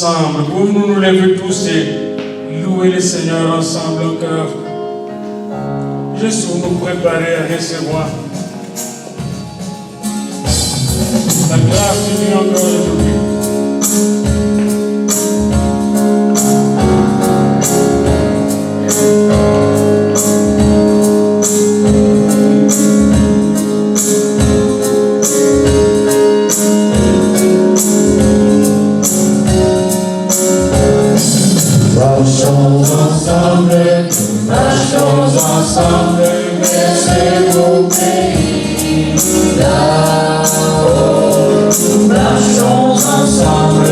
ensemble. Pouvons-nous nous lever tous et louer le Seigneur ensemble en cœur. Juste pour nous préparer à recevoir la grâce de Dieu encore aujourd'hui. Marchons ensemble vers ce beau pays là-haut. Nous marchons ensemble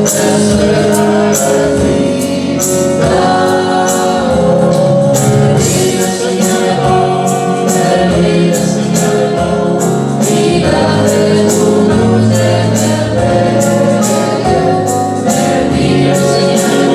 vers ce pays là-haut. Oui, le Seigneur est bon, oui, le Seigneur est bon, il a fait pour nous des merveilles. Oui, le Seigneur est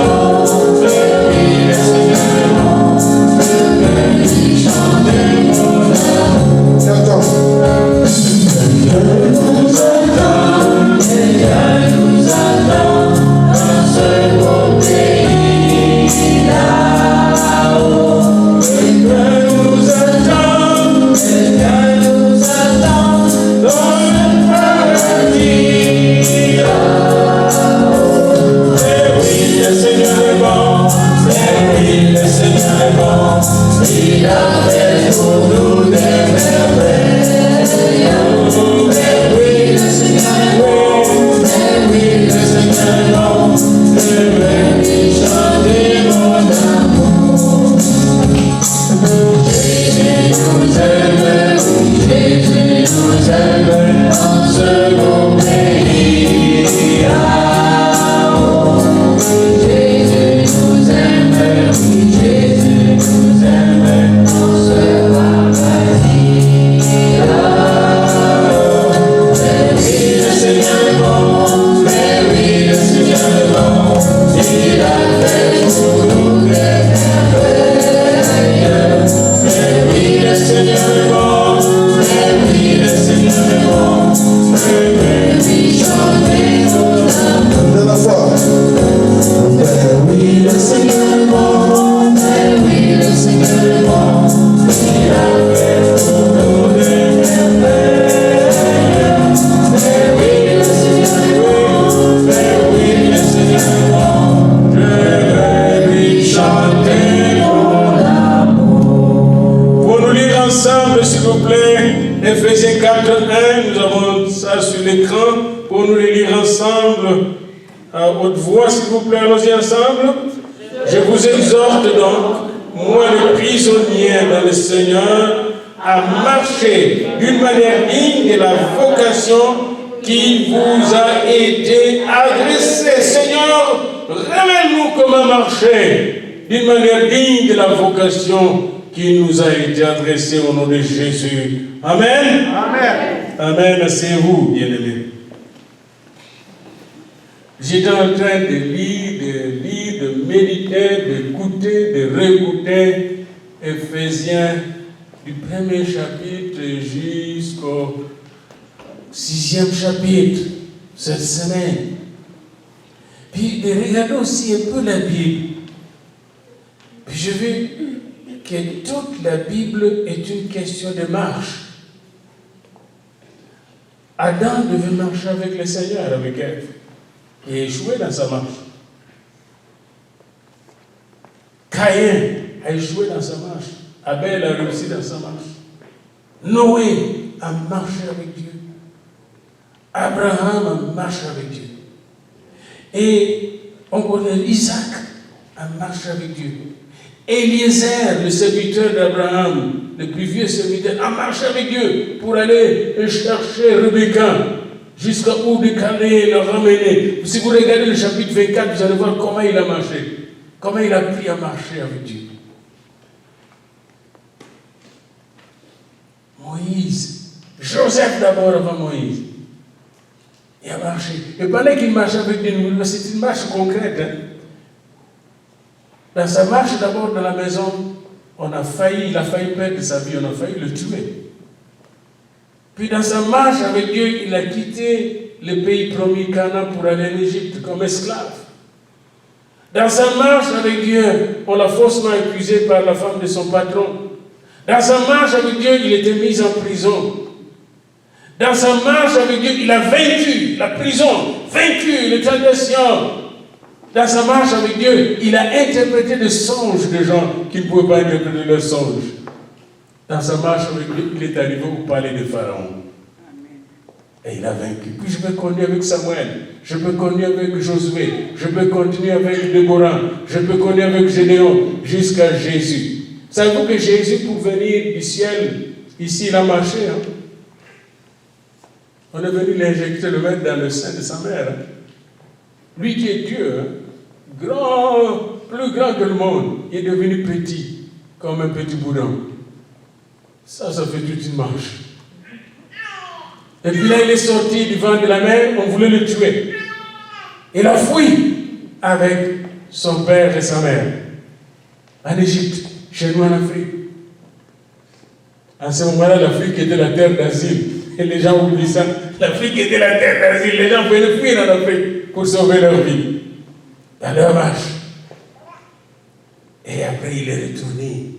bon. Il a fait pour nous des merveilles. Oui, le Seigneur est bon. Oui, le Seigneur est bon. Oui, chantez mon amour. Jésus nous aime, Jésus nous aime dans ce beau pays là-haut. Jésus nous aime, oui, Jésus nous aime dans ce paradis là-haut. Oui, le Seigneur est bon, oui, le Seigneur est bon, il a fait pour nous des merveilles. Oui, le Seigneur est bon, oui, le Seigneur est bon, oui, chantez mon amour. De la foi. Oui, le Seigneur est bon, oui, le Seigneur est bon, il a fait pour nous des merveilles. Oui, le Seigneur est bon, oui, le Seigneur est bon, je vais lui chanter mon amour. Pour nous lire ensemble, s'il vous plaît, Éphésiens 4:1, nous avons ça sur l'écran. Pour nous les lire ensemble, à haute voix, s'il vous plaît, allons-y ensemble. Je vous exhorte donc, moi le prisonnier dans le Seigneur, à marcher d'une manière digne de la vocation qui vous a été adressée. Seigneur, révèle-nous comment marcher d'une manière digne de la vocation qui nous a été adressée au nom de Jésus. Amen. Amen. Amen. Asseyez-vous, bien-aimés. J'étais en train de lire, de méditer, d'écouter, de réécouter Éphésiens du premier chapitre jusqu'au 6e chapitre cette semaine. Puis de regarder aussi un peu la Bible. Puis je vu que toute la Bible est une question de marche. Adam devait marcher avec le Seigneur, avec Ève, et échouer dans sa marche. Caïn a échoué dans sa marche. Abel a réussi dans sa marche. Noé a marché avec Dieu. Abraham a marché avec Dieu. Et on connaît Isaac a marché avec Dieu. Eliezer, le serviteur d'Abraham, le plus vieux serviteur, a marché avec Dieu pour aller chercher Rebecca jusqu'à où de Calais le ramener. Si vous regardez le chapitre 24, vous allez voir comment il a marché. Comment il a appris à marcher avec Dieu. Moïse, Joseph d'abord avant Moïse. Il a marché. Et pendant qu'il marchait avec Dieu, c'est une marche concrète. Hein? Dans sa marche d'abord dans la maison, il a failli perdre sa vie, on a failli le tuer. Puis dans sa marche avec Dieu, il a quitté le pays promis Canaan pour aller en Égypte comme esclave. Dans sa marche avec Dieu, on l'a faussement accusé par la femme de son patron. Dans sa marche avec Dieu, il était mis en prison. Dans sa marche avec Dieu, il a vaincu la prison, vaincu les tentations. Dans sa marche avec Dieu, il a interprété des songes de gens qui ne pouvaient pas interpréter leurs songes. Dans sa marche avec Dieu, il est arrivé au palais de Pharaon. Et il a vaincu. Puis je peux continuer avec Samuel, je peux continuer avec Josué, je peux continuer avec Déborah, je peux continuer avec Gédéon, jusqu'à Jésus. Savez-vous que Jésus, pour venir du ciel, ici, il a marché. Hein? On est venu l'injecter, le mettre dans le sein de sa mère. Hein? Lui qui est Dieu, hein? Grand, plus grand que le monde, il est devenu petit, comme un petit boudin. Ça fait toute une marche. Et puis là, il est sorti du ventre de la mer, on voulait le tuer. Il a fui avec son père et sa mère en Égypte, chez nous en Afrique. À ce moment-là, l'Afrique était la terre d'asile. Et les gens oublient ça. L'Afrique était la terre d'asile. Les gens pouvaient fuir en Afrique pour sauver leur vie. Dans leur marche. Et après, il est retourné.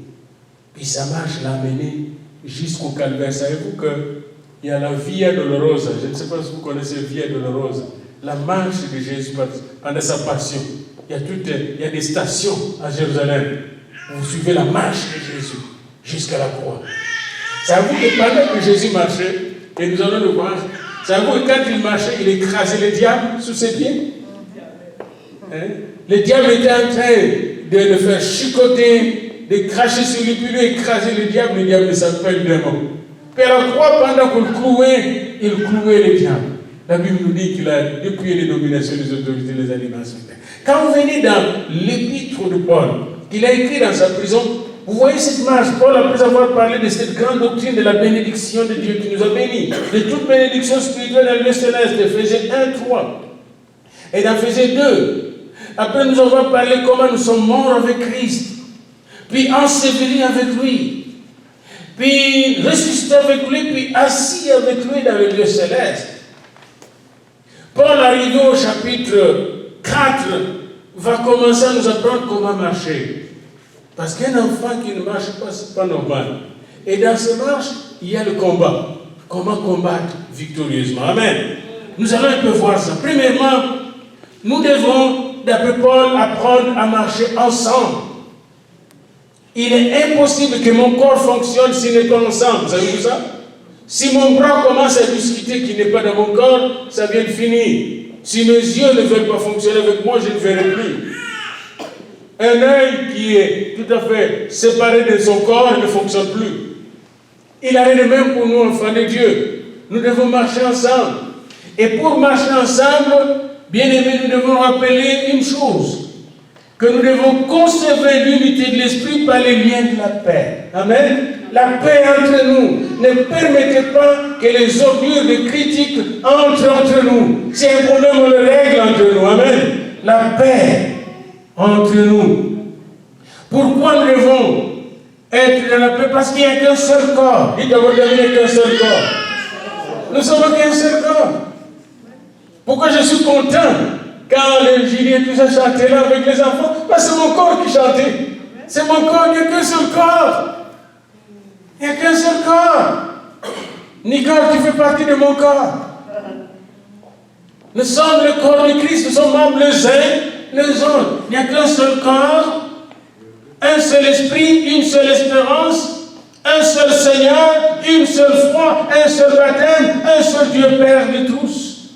Puis sa marche l'a mené jusqu'au calvaire. Savez-vous qu'il y a la Via Dolorosa. Je ne sais pas si vous connaissez Via Dolorosa. La marche de Jésus pendant sa passion. Il y a des stations à Jérusalem. Vous suivez la marche de Jésus jusqu'à la croix. Savez-vous que pendant que Jésus marchait, et nous allons le voir, savez-vous que quand il marchait, il écrasait le diable sous ses pieds? Hein? Le diable était en train de le faire chicoter, de cracher sur lui, puis lui écraser le diable ne savait pas le démon. Puis à la croix, pendant qu'on le clouait, il clouait le diable. La Bible nous dit qu'il a dépouillé les dominations des autorités, les animaux. Quand vous venez dans l'épître de Paul, qu'il a écrit dans sa prison, vous voyez cette marche. Paul, après avoir parlé de cette grande doctrine de la bénédiction de Dieu qui nous a bénis, de toute bénédiction spirituelle dans le céleste, d'Éphésiens 1, 3. Et dans Éphésiens 2, après nous avons parlé comment nous sommes morts avec Christ, puis ensevelis avec lui, puis ressuscités avec lui, puis assis avec lui dans le lieu céleste. Paul, arrivé au chapitre 4, va commencer à nous apprendre comment marcher. Parce qu'un enfant qui ne marche pas, ce n'est pas normal. Et dans cette marche, il y a le combat. Comment combattre victorieusement. Amen. Nous allons un peu voir ça. Premièrement, nous devons, d'après Paul, apprendre à marcher ensemble. Il est impossible que mon corps fonctionne s'il n'est pas ensemble. Savez-vous ça? Si mon bras commence à discuter qu'il n'est pas dans mon corps, ça vient de finir. Si mes yeux ne veulent pas fonctionner avec moi, je ne verrai plus. Un œil qui est tout à fait séparé de son corps ne fonctionne plus. Il arrive de même pour nous, enfants de Dieu. Nous devons marcher ensemble. Et pour marcher ensemble, bien aimés, nous devons rappeler une chose. Que nous devons conserver l'unité de l'esprit par les liens de la paix. Amen. La paix entre nous. Ne permettez pas que les ordures de critique entrent entre nous. C'est un problème, on le règle entre nous. Amen. La paix entre nous. Pourquoi nous devons être dans la paix? Parce qu'il n'y a qu'un seul corps. Dites à votre ami, il n'y a qu'un seul corps. Nous sommes qu'un seul corps. Pourquoi je suis content quand les Julien tout ça chantait là avec les enfants? Parce que c'est mon corps qui chantait. C'est mon corps, il n'y a qu'un seul corps. Il n'y a qu'un seul corps. Nicole, tu fais partie de mon corps. Nous sommes le corps de Christ, nous sommes membres les uns les autres. Il n'y a qu'un seul corps, un seul esprit, une seule espérance, un seul Seigneur, une seule foi, un seul baptême, un seul Dieu Père de tous,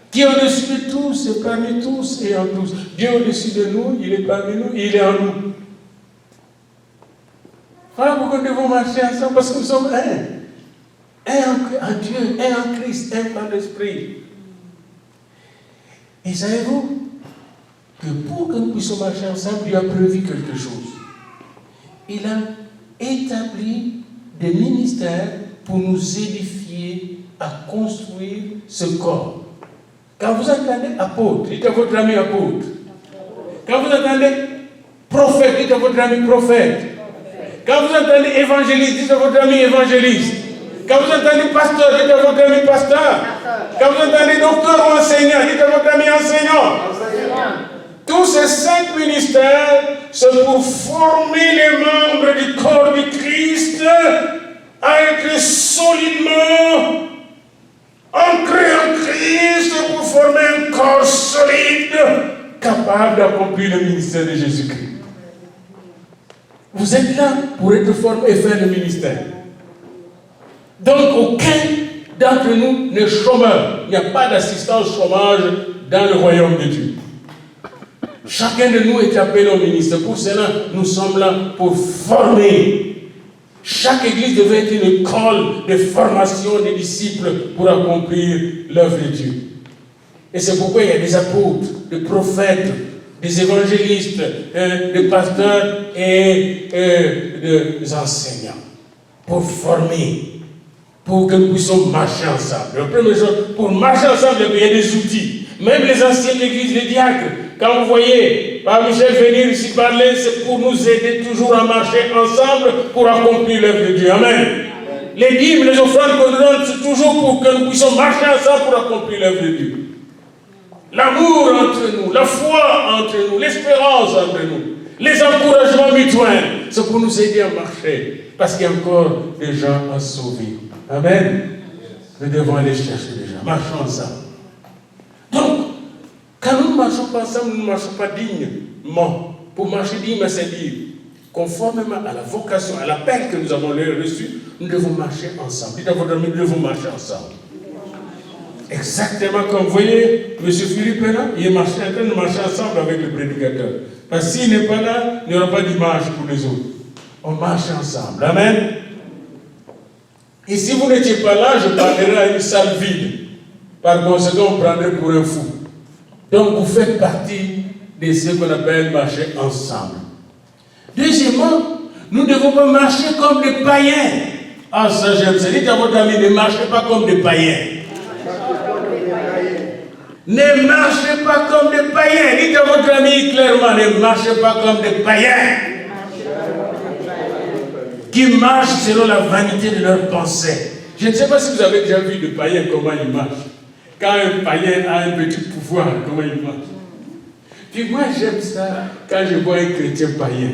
qui est au-dessus de tous, et parmi tous et en tous. Dieu est au-dessus de nous, il est parmi nous, il est en nous. Voilà pourquoi nous devons marcher ensemble, parce que nous sommes un en Dieu, un en Christ, un par l'Esprit. Et savez-vous que pour que nous puissions marcher ensemble, Dieu a prévu quelque chose. Il a établi des ministères pour nous édifier à construire ce corps. Quand vous entendez apôtre, dites à votre ami apôtre. Quand vous entendez prophète, dites à votre ami prophète. Quand vous entendez évangéliste, dites à votre ami évangéliste. Quand vous entendez pasteur, dites à votre ami pasteur. Quand vous entendez docteur ou enseignant, dites à votre ami enseignant. Tous ces 5 ministères, c'est pour former les membres du corps du Christ à être solidement ancrés en Christ pour former un corps solide capable d'accomplir le ministère de Jésus-Christ. Vous êtes là pour être formé et faire le ministère. Donc aucun d'entre nous n'est chômeur. Il n'y a pas d'assistance chômage dans le royaume de Dieu. Chacun de nous est appelé au ministère. Pour cela, nous sommes là pour former. Chaque église devait être une école de formation des disciples pour accomplir l'œuvre de Dieu. Et c'est pourquoi il y a des apôtres, des prophètes, des évangélistes, des pasteurs et des enseignants. Pour former, pour que nous puissions marcher ensemble. La première chose, pour marcher ensemble, il y a des outils. Même les anciens de l'église, les diacres, quand vous voyez Père Michel venir ici parler, c'est pour nous aider toujours à marcher ensemble pour accomplir l'œuvre de Dieu. Amen. Les dîmes, les offrandes qu'on nous donne, c'est toujours pour que nous puissions marcher ensemble pour accomplir l'œuvre de Dieu. L'amour entre nous, la foi entre nous, l'espérance entre nous, les encouragements mutuels, c'est pour nous aider à marcher. Parce qu'il y a encore des gens à sauver. Amen. Nous devons aller chercher des gens. Marchons ensemble. Donc, quand nous ne marchons pas ensemble, nous ne marchons pas dignement. Pour marcher dignement, c'est dire, conformément à la vocation, à l'appel que nous avons reçu, nous devons marcher ensemble. Dites à votre ami, nous devons marcher ensemble. Exactement comme vous voyez, M. Philippe est là, il est en train de marcher ensemble avec le prédicateur. Parce que s'il n'est pas là, il n'y aura pas d'image pour les autres. On marche ensemble. Amen. Et si vous n'étiez pas là, je parlerai à une salle vide. Par conséquent, on prendrait pour un fou. Donc, vous faites partie de ce qu'on appelle marcher ensemble. Deuxièmement, nous ne devons pas marcher comme des païens. Ah, ça, j'aime ça. Dites à votre ami, ne marchez pas comme des païens. Ne marchez pas comme des païens. Dites à votre ami clairement, ne marchez pas comme des païens. Qui marchent selon la vanité de leurs pensées. Je ne sais pas si vous avez déjà vu des païens, comment ils marchent. Quand un païen a un petit pouvoir, comment il marche. Puis moi, j'aime ça quand je vois un chrétien païen.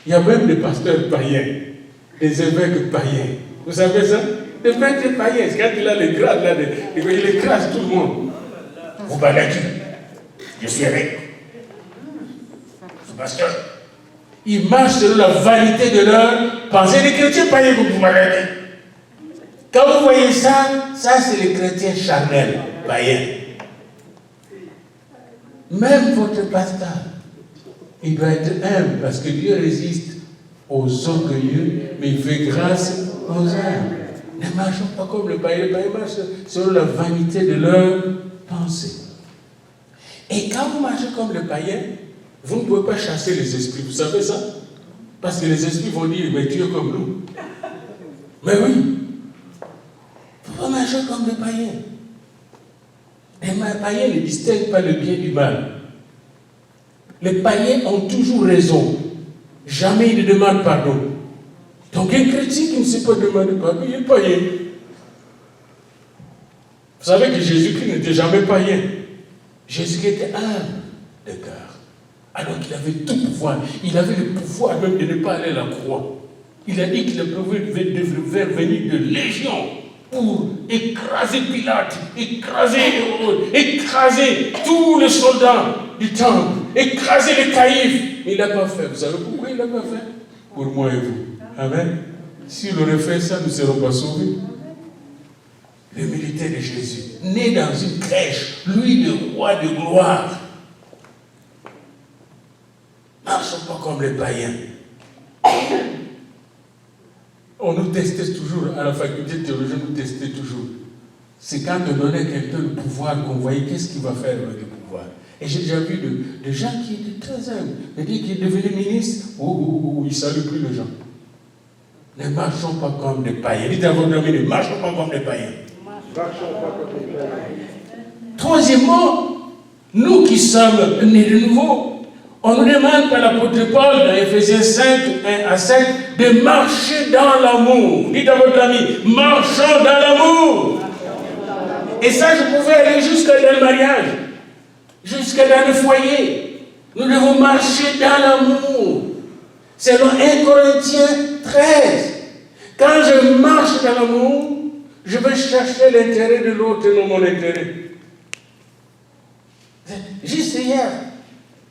Il y a même des pasteurs païens, des évêques païens. Vous savez ça? Des maîtres païens, quand il a les grades, là, il écrase tout le monde. Vous baladez. Je suis évêque. Je suis pasteur. Ils marchent selon la vanité de leur pensée. Les chrétiens païens, vous baladez. Quand vous voyez ça, ça c'est les chrétiens charnels, païens. Même votre pasteur, il doit être humble parce que Dieu résiste aux orgueilleux, mais il fait grâce aux humbles. Ne marchons pas comme le païen. Les païens marchent selon la vanité de leurs pensées. Et quand vous marchez comme le païen, vous ne pouvez pas chasser les esprits. Vous savez ça? Parce que les esprits vont dire, mais tu es comme nous. Mais oui. Il ne faut pas marcher comme des païens. Les païens ne distinguent pas le bien du mal. Les païens ont toujours raison. Jamais ils ne demandent pardon. Donc un chrétien qui ne sait pas demander pardon, il est païen. Vous savez que Jésus-Christ n'était jamais païen. Jésus-Christ était humble de cœur. Alors qu'il avait tout pouvoir. Il avait le pouvoir même de ne pas aller à la croix. Il a dit qu'il devait venir de légion pour écraser Pilate, écraser tous les soldats du temple, écraser les caïphes. Mais il n'a pas fait. Vous savez pourquoi il n'a pas fait? Pour moi et vous. Amen. S'il aurait fait ça, nous ne serons pas sauvés. L'humilité de Jésus, né dans une crèche, lui le roi de gloire. Marchons pas comme les païens. On nous testait toujours, à la faculté de théologie, on nous testait toujours. C'est quand on donnait à quelqu'un le pouvoir qu'on voyait qu'est-ce qu'il va faire avec le pouvoir. Et j'ai déjà vu des gens qui étaient très humbles, mais dès qu'ils devenaient ministres, ils ne saluent plus les gens. Ne marchons pas comme des païens. Dites à votre ami, ne marchons pas comme des païens. Troisièmement, nous qui sommes nés de nouveau, On nous demande par l'apôtre Paul, dans Ephésiens 5, 1 à 7, de marcher dans l'amour. Dites à votre ami, marchons dans l'amour. Et ça, je pouvais aller jusqu'à dans le mariage, jusqu'à dans le foyer. Nous devons marcher dans l'amour. Selon 1 Corinthiens 13. Quand je marche dans l'amour, je vais chercher l'intérêt de l'autre et non mon intérêt. Juste hier,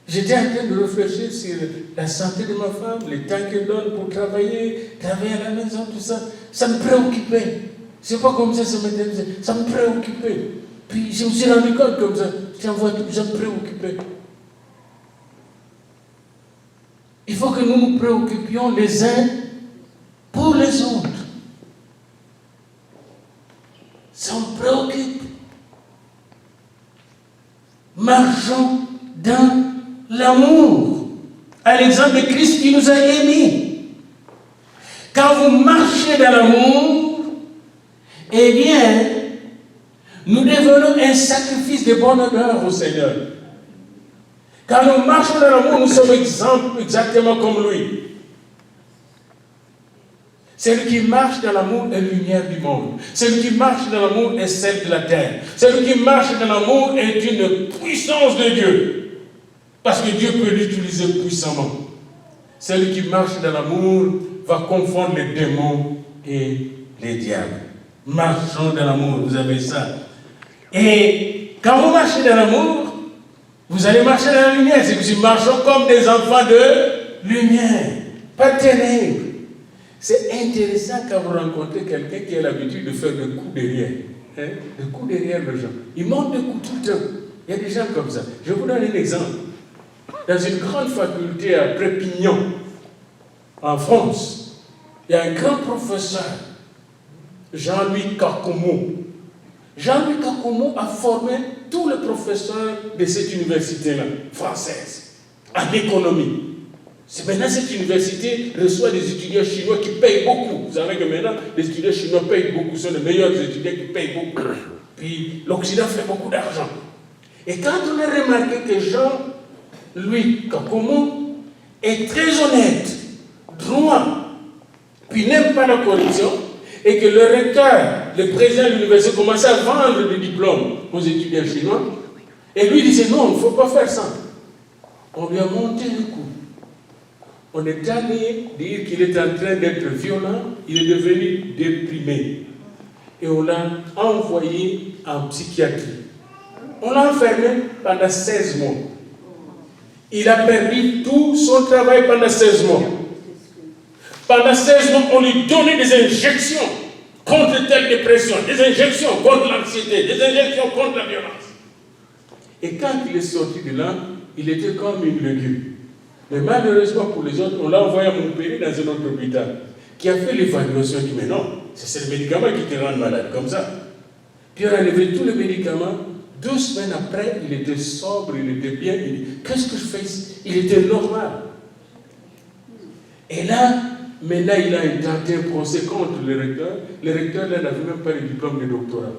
j'étais en train de réfléchir sur la santé de ma femme, le temps qu'elle donne pour travailler à la maison, tout ça. Ça me préoccupait. C'est pas comme ça m'était, ça me préoccupait. Puis je me suis rendu compte comme ça, ça me préoccupait. Il faut que nous nous préoccupions les uns pour les autres. Ça me préoccupe. Marchons dans l'amour, à l'exemple de Christ qui nous a aimés. Quand vous marchez dans l'amour, eh bien, nous devenons un sacrifice de bonne odeur au Seigneur. Quand nous marchons dans l'amour, nous sommes exactement comme lui. Celui qui marche dans l'amour est lumière du monde. Celui qui marche dans l'amour est celle de la terre. Celui qui marche dans l'amour est une puissance de Dieu. Parce que Dieu peut l'utiliser puissamment. Celui qui marche dans l'amour va confondre les démons et les diables. Marchons dans l'amour, vous avez ça. Et quand vous marchez dans l'amour, vous allez marcher dans la lumière. C'est que nous marchons comme des enfants de lumière, pas de ténèbres. C'est intéressant quand vous rencontrez quelqu'un qui a l'habitude de faire des coups derrière. Des coups derrière les gens. Il monte des coups tout le temps. Il y a des gens comme ça. Je vous donne un exemple. Dans une grande faculté à Prépignan, en France, il y a un grand professeur, Jean-Louis Kakomo. Jean-Louis Kakomo a formé tous les professeurs de cette université-là, française, en économie. Maintenant, cette université reçoit des étudiants chinois qui payent beaucoup. Vous savez que maintenant, les étudiants chinois payent beaucoup, ce sont les meilleurs étudiants qui payent beaucoup. Puis l'Occident fait beaucoup d'argent. Et quand on a remarqué que Jean-Louis Kakomo est très honnête, droit, puis n'aime pas la corruption, et que le recteur, le président de l'université commençait à vendre des diplômes aux étudiants chinois, et lui disait non, il ne faut pas faire ça. On lui a monté le coup. On est allé dire qu'il est en train d'être violent, il est devenu déprimé. Et on l'a envoyé en psychiatrie. On l'a enfermé pendant 16 mois. Il a perdu tout son travail pendant 16 mois. Pendant 16 mois, on lui donnait des injections contre telle dépression, des injections contre l'anxiété, des injections contre la violence. Et quand il est sorti de là, il était comme une légume. Mais malheureusement pour les autres, on l'a envoyé à Montpellier dans un autre hôpital qui a fait l'évaluation. Il dit mais non, c'est le médicament qui te rend malade, comme ça. Puis on a enlevé tous les médicaments. 2 semaines après, il était sobre, il était bien. Il dit qu'est-ce que je fais ici? Il était normal. Et là, maintenant, il a intenté un procès contre le recteur. Le recteur, là, n'avait même pas le diplôme de doctorat.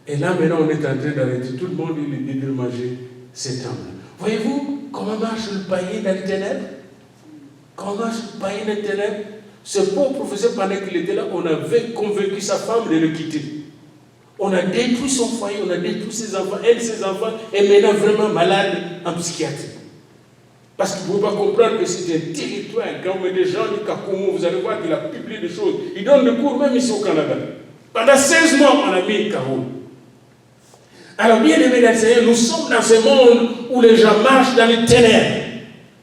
Et là, maintenant, on est en train d'arrêter. Tout le monde, il est dédommagé cet homme-là. Voyez-vous comment marche le païen dans les ténèbres? Comment marche le païen dans les ténèbres? Ce pauvre professeur, pendant qu'il était là, on avait convaincu sa femme de le quitter. On a détruit son foyer, on a détruit ses enfants. Elle, ses enfants, est maintenant vraiment malade en psychiatrie. Parce qu'il ne pouvait pas comprendre que c'est un territoire, quand on met des gens du Kakomo, vous allez voir qu'il a publié des choses. Il donne des cours même ici au Canada. Pendant 16 mois, on a mis Kakomo. Alors, bien aimés dans le Seigneur, nous sommes dans ce monde où les gens marchent dans les ténèbres.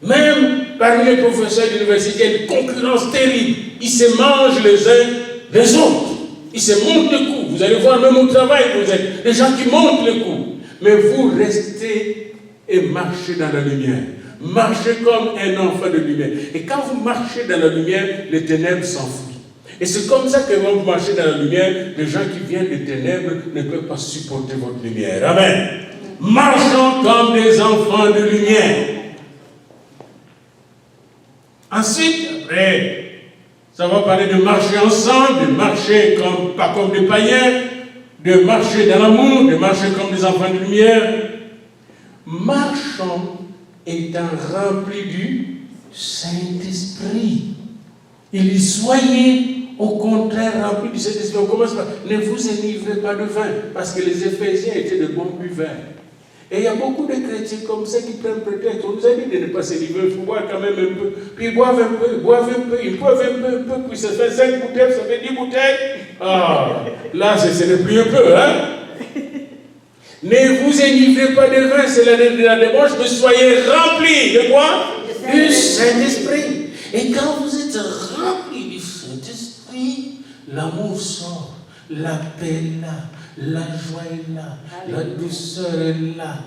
Même parmi les professeurs d'université, il y a une concurrence terrible. Ils se mangent les uns les autres. Ils se montent les coups. Vous allez voir, même au travail, vous êtes des gens qui montent les coups. Mais vous restez et marchez dans la lumière. Marchez comme un enfant de lumière. Et quand vous marchez dans la lumière, les ténèbres s'enfuient. Et c'est comme ça que quand vous marchez dans la lumière, les gens qui viennent des ténèbres ne peuvent pas supporter votre lumière. Amen. Marchons comme des enfants de lumière. Ensuite, après, ça va parler de marcher ensemble, de marcher pas comme des païens, de marcher dans l'amour, de marcher comme des enfants de lumière. Marchons étant remplis du Saint-Esprit. Il dit, soyez au contraire remplis du Saint-Esprit. On commence par, ne vous enivrez pas de vin, parce que les Éphésiens étaient de bons buveurs. Et il y a beaucoup de chrétiens comme ça qui prennent prétexte. On nous a dit de ne pas s'enivrer, il faut boire quand même un peu. Puis ils boivent un peu, ils boivent un peu, ils boivent un peu, puis ça fait 5 bouteilles, ça fait 10 bouteilles. Ah, là, ce n'est plus un peu, hein? Ne vous enivrez pas de vin, c'est la débauche, mais soyez remplis de quoi? Du Saint-Esprit. Et quand vous êtes remplis du Saint-Esprit, l'amour sort, la paix est là, la joie est là, la douceur est là,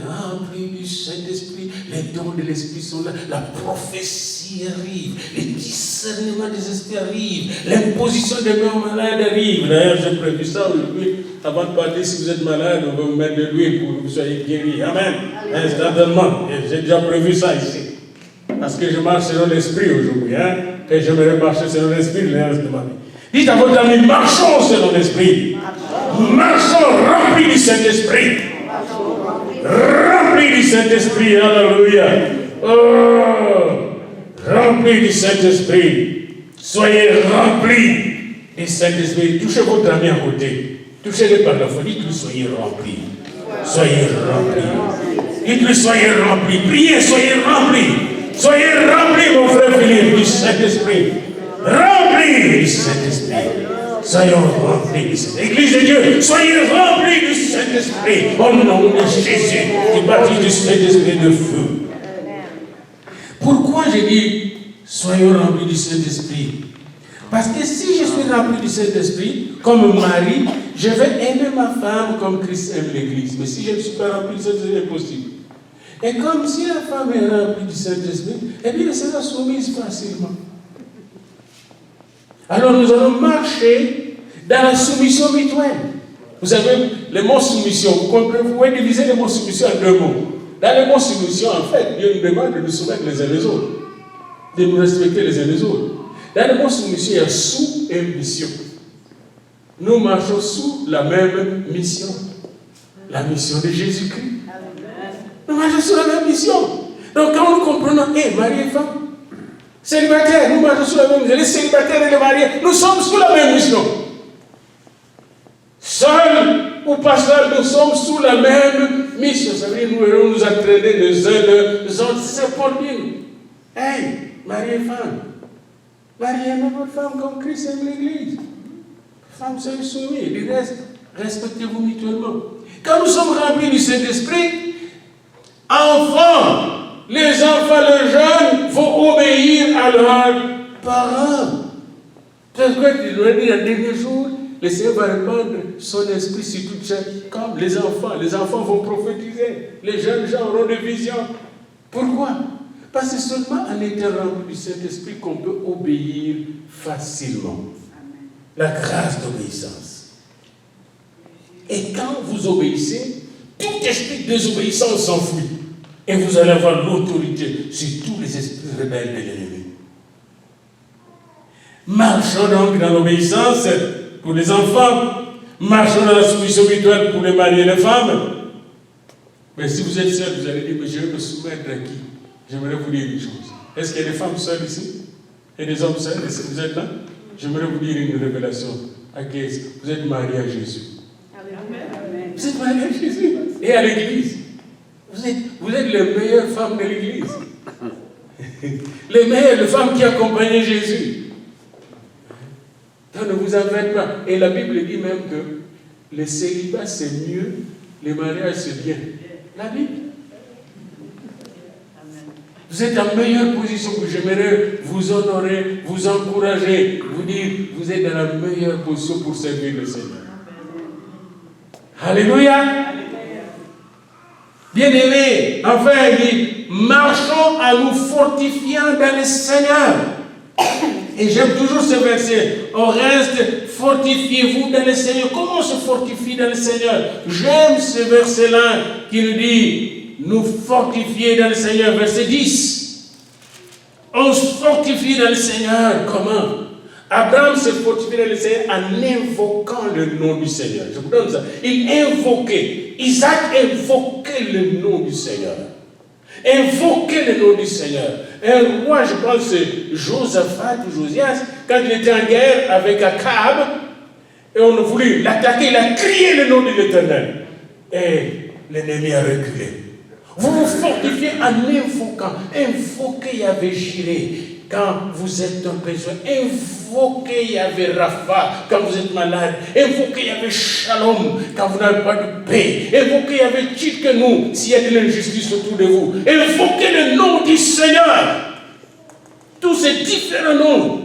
rempli du Saint-Esprit, les dons de l'Esprit sont là, la prophétie arrive, les discernements des esprits arrivent, l'imposition des mains malades arrive. D'ailleurs, j'ai prévu ça aujourd'hui. Avant de partir, si vous êtes malade, on va vous mettre de l'huile pour que vous soyez guéris. Amen. Instantanément. J'ai déjà prévu ça ici. Parce que je marche selon l'Esprit aujourd'hui. Hein? Et j'aimerais marcher selon l'Esprit le reste de ma vie. Dites à votre ami, marchons selon l'Esprit. Marchons remplis du Saint-Esprit. Remplis du Saint-Esprit. Alléluia. Oh, remplis du Saint-Esprit. Soyez remplis du Saint-Esprit. Touchez votre ami à côté. Touchez-le par la foi. Dites-lui, soyez remplis. Soyez remplis. Dites-lui, soyez remplis. Priez, soyez remplis. Soyez remplis, mon frère Philippe, du Saint-Esprit. Remplis du Saint-Esprit. Soyons remplis du Saint-Esprit. Église de Dieu, soyez remplis du Saint-Esprit. Au nom de Jésus, qui baptise du Saint-Esprit de feu. Pourquoi j'ai dit, soyons remplis du Saint-Esprit? Parce que si je suis rempli du Saint-Esprit, comme Marie, je vais aimer ma femme comme Christ aime l'Église. Mais si je ne suis pas rempli du Saint-Esprit, c'est impossible. Et comme si la femme est remplie du Saint-Esprit, eh bien, elle sera soumise facilement. Alors nous allons marcher dans la soumission mutuelle. Vous savez, le mot soumission, vous pouvez diviser le mot soumission en 2 mots. Dans le mot soumission, en fait, Dieu nous demande de nous soumettre les uns les autres, de nous respecter les uns les autres. Dans le mot soumission, il y a sous et mission. Nous marchons sous la même mission. La mission de Jésus-Christ. Nous marchons sous la même mission. Donc quand nous comprenons, mari et femme, célibataires, nous marchons sous la même mission. Les célibataires et les mariés, nous sommes sous la même mission. Seuls ou pas seuls, nous sommes sous la même mission. Ça veut dire nous allons nous entraîner les uns les autres. C'est pour dire, mari et femme, mariez votre femme comme Christ aime l'Église. Femmes, soyez soumis. Du reste, respectez-vous mutuellement. Quand nous sommes remplis du Saint-Esprit, enfants, les enfants, les jeunes vont obéir à leurs parents. C'est ce qu'il nous a dit dans les derniers jours. Le Seigneur va répandre son esprit sur toute chair. Comme les enfants vont prophétiser. Les jeunes gens auront des visions. Pourquoi? Parce que c'est seulement en étant rempli du Saint-Esprit qu'on peut obéir facilement. La grâce d'obéissance. Et quand vous obéissez, tout esprit de désobéissance s'enfuit. Et vous allez avoir l'autorité sur tous les esprits rebelles de l'ennemi. Marchons donc dans l'obéissance pour les enfants. Marchons dans la soumission mutuelle pour les maris et les femmes. Mais si vous êtes seul, vous allez dire, mais je vais me soumettre à qui? J'aimerais vous dire une chose. Est-ce qu'il y a des femmes seules ici? Et des hommes seuls? Est-ce que vous êtes là? J'aimerais vous dire une révélation. Vous êtes mariés à Jésus. Amen. Vous êtes mariés à Jésus et à l'Église. Vous êtes les meilleures femmes de l'Église. Les meilleures femmes qui accompagnaient Jésus. Donc ne vous en faites pas. Et la Bible dit même que le célibat c'est mieux, le mariage c'est bien. La Bible. Vous êtes en meilleure position que j'aimerais vous honorer, vous encourager, vous dire, vous êtes dans la meilleure position pour servir le Seigneur. Alléluia. Bien-aimés, enfin il dit, marchons en nous fortifiant dans le Seigneur. Et j'aime toujours ce verset. On reste, fortifiez-vous dans le Seigneur. Comment on se fortifie dans le Seigneur? J'aime ce verset-là qui nous dit, nous fortifier dans le Seigneur. Verset 10. On se fortifie dans le Seigneur. Comment? Abraham se fortifiait dans le Seigneur en invoquant le nom du Seigneur. Je vous donne ça. Il invoquait. Isaac invoquait le nom du Seigneur. Invoquez le nom du Seigneur. Un roi, je pense, c'est Josaphat ou Josias, quand il était en guerre avec Akab, et on a voulu l'attaquer, il a crié le nom de l'Éternel. Et l'ennemi a reculé. Vous vous fortifiez en invoquant. Invoquez Yahvé Jireh quand vous êtes en besoin. Invoquez Yahvé Rapha quand vous êtes malade. Invoquez Yahvé Shalom quand vous n'avez pas de paix. Invoquez Yahvé Tzidkenu s'il y a de l'injustice autour de vous. Invoquez le nom du Seigneur. Tous ces différents noms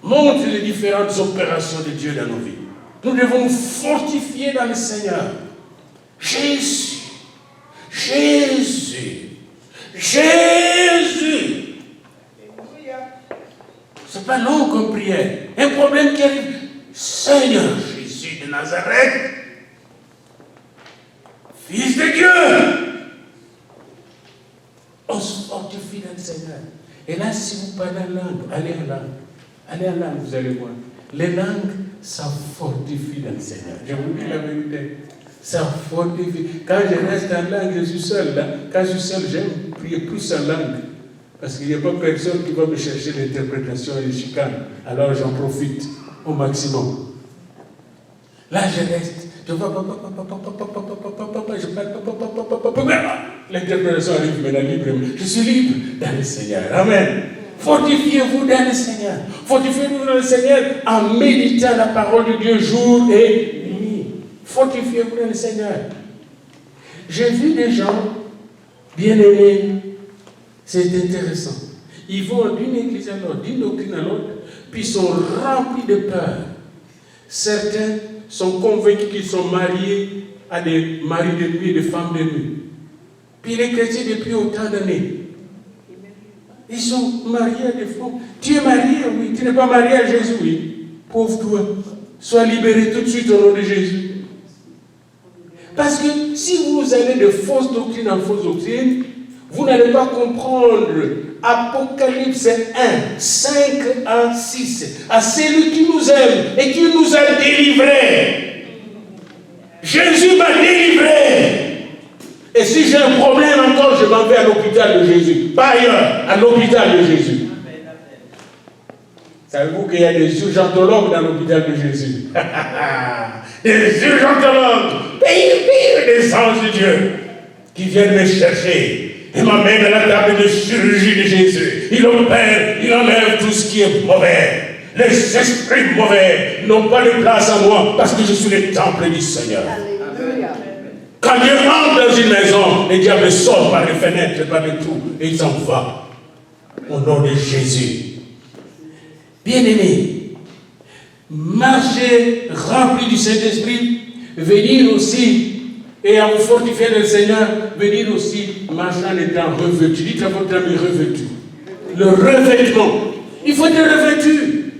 montrent les différentes opérations de Dieu dans nos vies. Nous devons nous fortifier dans le Seigneur. Jésus. Jésus. Jésus. C'est pas long comme prière. Un problème qui arrive. Seigneur Jésus de Nazareth, Fils de Dieu. On se fortifie dans le Seigneur. Et là, si vous parlez en langue, allez en langue. Allez en langue, vous allez voir. Les langues, ça fortifie dans le Seigneur. Je vous dis la vérité. Ça fortifie. Quand je reste en langue, je suis seul là. Quand je suis seul, j'aime prier plus en langue. Parce qu'il n'y a pas personne qui va me chercher l'interprétation et le chicane. Alors j'en profite au maximum. Là, je reste. Je vois, je parle, l'interprétation arrive maintenant librement. Je suis libre dans le Seigneur. Amen. Fortifiez-vous dans le Seigneur. Fortifiez-vous dans le Seigneur en méditant la parole de Dieu jour et nuit. Fortifiez-vous dans le Seigneur. J'ai vu des gens bien-aimés. C'est intéressant. Ils vont d'une église à l'autre, d'une doctrine à l'autre, puis ils sont remplis de peur. Certains sont convaincus qu'ils sont mariés à des maris de nuit et des femmes de nuit. Puis les chrétiens depuis autant d'années. Ils sont mariés à des femmes. Tu es marié, oui. Tu n'es pas marié à Jésus, oui. Pauvre toi. Sois libéré tout de suite au nom de Jésus. Parce que si vous allez de fausses doctrines en fausses doctrines, vous n'allez pas comprendre Apocalypse 1, 5 à 6. À celui qui nous aime et qui nous a délivrés. Jésus m'a délivré. Et si j'ai un problème encore, je m'en vais à l'hôpital de Jésus. Pas ailleurs, à l'hôpital de Jésus. Savez-vous qu'il y a des urgentologues dans l'hôpital de Jésus? Des urgentologues, pire des anges de Dieu, qui viennent me chercher et m'amènent à la table de chirurgie de Jésus. Il opère, il enlève tout ce qui est mauvais. Les esprits mauvais n'ont pas de place en moi parce que je suis le temple du Seigneur. Alléluia. Quand Dieu rentre dans une maison, les diables sortent par les fenêtres, par les trous, et ils s'en vont. Au nom de Jésus. Bien-aimés, marchez remplis du Saint-Esprit, venir aussi, et en vous fortifiant le Seigneur, venir aussi marchant en étant revêtu. Dites à votre ami revêtu. Le revêtement. Il faut être revêtu.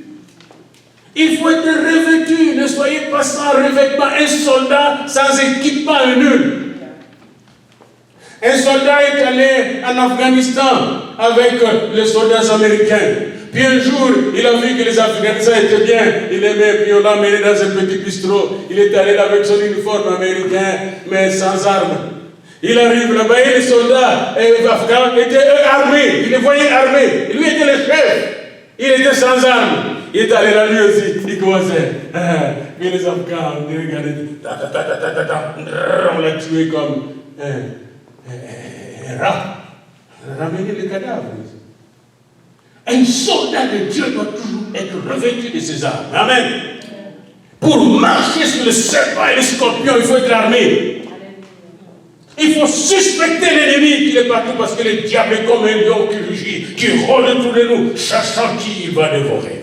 Il faut être revêtu. Ne soyez pas sans revêtement. Un soldat sans équipement est nul. Un soldat est allé en Afghanistan avec les soldats américains. Puis un jour, il a vu que les Afghanisans étaient bien. Il aimait, puis on l'a emmené dans un petit bistrot. Il est allé là avec son uniforme américain, mais sans armes. Il arrive là-bas et les soldats afghans étaient armés. Il les voyait armés. Lui était le chef. Il était sans armes. Il est allé là lui aussi. Il commençait. Puis les Afghans, on regardait. On l'a tué comme un rat. Ramener les cadavres. Un soldat de Dieu doit toujours être revêtu de ses armes. Amen. Pour marcher sur le serpent et le scorpion, il faut être armé. Il faut suspecter l'ennemi qui est partout parce que le diable est comme un lion qui rugit, qui rôde autour de nous, cherchant qui il va dévorer.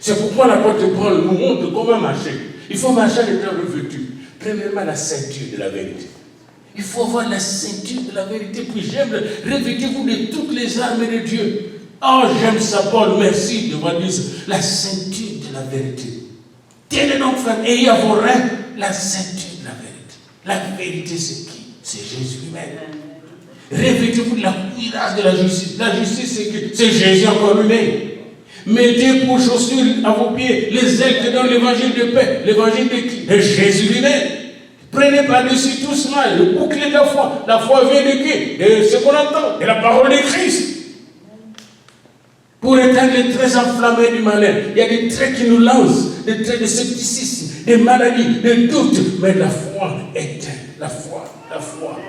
C'est pourquoi l'apôtre Paul nous montre comment marcher. Il faut marcher en étant revêtu. Premièrement, la ceinture de la vérité. Il faut avoir la ceinture de la vérité. Puis j'aime, revêtez-vous de toutes les armes de Dieu. Oh, j'aime ça, Paul. Merci de votre dire la ceinture de la vérité. Tenez donc, frère, ayez à vos reins la ceinture de la vérité. La vérité, c'est qui? C'est Jésus lui-même. Revêtez-vous de la cuirasse de la justice. La justice, c'est qui? C'est Jésus encore lui-même. Mettez pour chaussures à vos pieds les ailes que donne l'évangile de paix. L'évangile de qui? De Jésus lui-même. Prenez par-dessus tout cela le bouclier de la foi. La foi vient de qui? De ce qu'on entend, de la parole de Christ. Pour éteindre les traits enflammés du malin, il y a des traits qui nous lancent, des traits de scepticisme, des maladies, des doutes. Mais la foi éteint. La foi,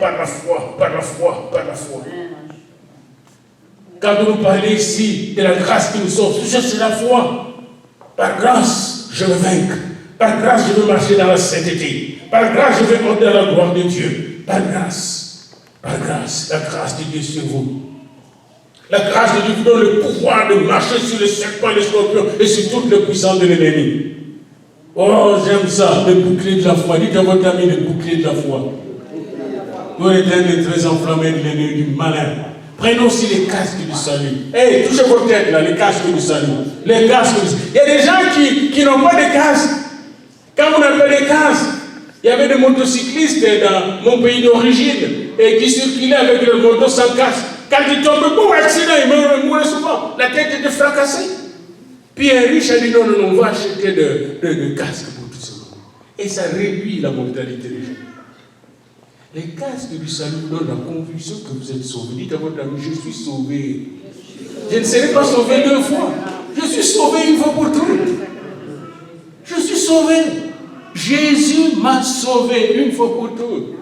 par la foi, par la foi, par la foi. Quand vous nous parlez ici de la grâce qui nous sauve, tout ça c'est la foi. Par grâce, je veux vaincre. Par grâce, je veux marcher dans la sainteté. Par grâce, je veux monter dans la gloire de Dieu. Par grâce, la grâce de Dieu sur vous. La grâce de Dieu vous donne le pouvoir de marcher sur les serpents et les scorpions et sur toute la puissance de l'ennemi. Oh, j'aime ça, le bouclier de la foi. Dites à votre ami le bouclier de la foi. Pour éteindre les traits enflammés de l'ennemi, du malin. Prenons aussi les casques du salut. Hey, touchez vos têtes là, les casques du salut. Les casques du salut. Il y a des gens qui n'ont pas de casques. Quand on n'a pas de casques, il y avait des motocyclistes dans mon pays d'origine et qui circulaient avec leur moto sans casque. Quand ils tombent, bon accident, ils mourent souvent. La tête était fracassée. Puis un riche a dit non, on va acheter de casques pour tout ça. Et ça réduit la mortalité des gens. Les casques du salut vous donnent la conviction que vous êtes sauvé. Dites à votre ami, je suis sauvé. Je ne serai pas sauvé 2 fois. Je suis sauvé une fois pour toutes. Je suis sauvé. Jésus m'a sauvé une fois pour toutes.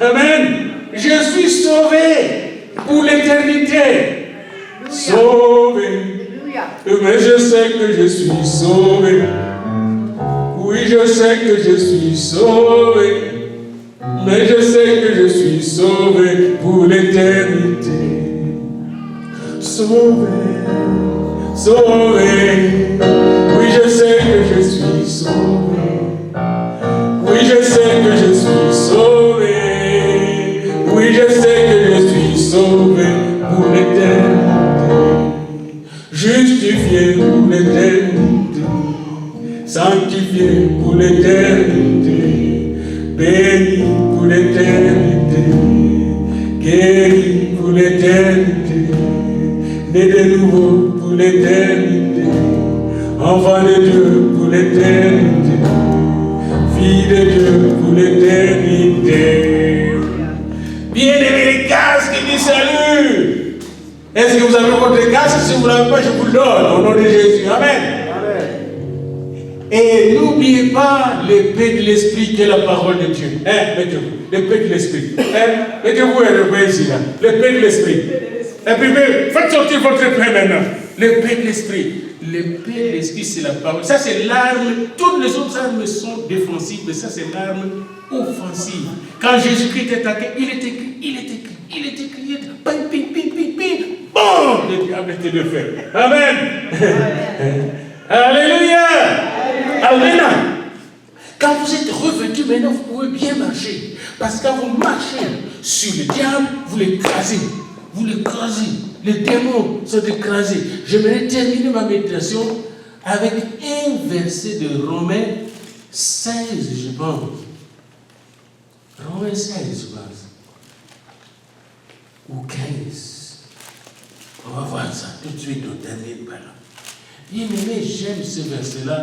Amen. Je suis sauvé pour l'éternité. Sauvé. Mais je sais que je suis sauvé. Oui, je sais que je suis sauvé. Mais je sais que je suis sauvé pour l'éternité. Sauvé, sauvé. Oui, je sais que je suis sauvé. Oui, je sais que je suis sauvé. Oui, je sais que je suis sauvé pour l'éternité. Justifié pour l'éternité. Sanctifié pour l'éternité. Béni pour l'éternité, guéri pour l'éternité, né de nouveau pour l'éternité, enfant de Dieu pour l'éternité, fille de Dieu pour l'éternité. Bien-aimés, les casques du salut. Est-ce que vous avez votre casque? Si vous ne l'avez pas, je vous le donne au nom de Jésus. Amen. Et n'oubliez pas l'épée de l'esprit qui est la parole de Dieu. Mettez-vous. L'épée de l'esprit. Mettez-vous l'épée ici, là. L'épée de l'esprit. Et puis, faites sortir votre épée maintenant. L'épée de l'esprit. L'épée de l'esprit, c'est la parole. Ça, c'est l'arme. Toutes les autres armes sont défensives, mais ça, c'est l'arme offensive. Quand Jésus-Christ est attaqué, il est écrit. Ping, ping, ping, ping, ping. Bon! Le diable était de fer. Amen. Alléluia. Amen. Quand vous êtes revêtu, maintenant vous pouvez bien marcher. Parce que quand vous marchez sur le diable, vous l'écrasez. Vous l'écrasez. Les démons sont écrasés. J'aimerais terminer ma méditation avec un verset de Romains 16, je pense. Romains 16, je pense. Ou 15. On va voir ça tout de suite au dernier parlant. Bien aimé, j'aime ce verset-là.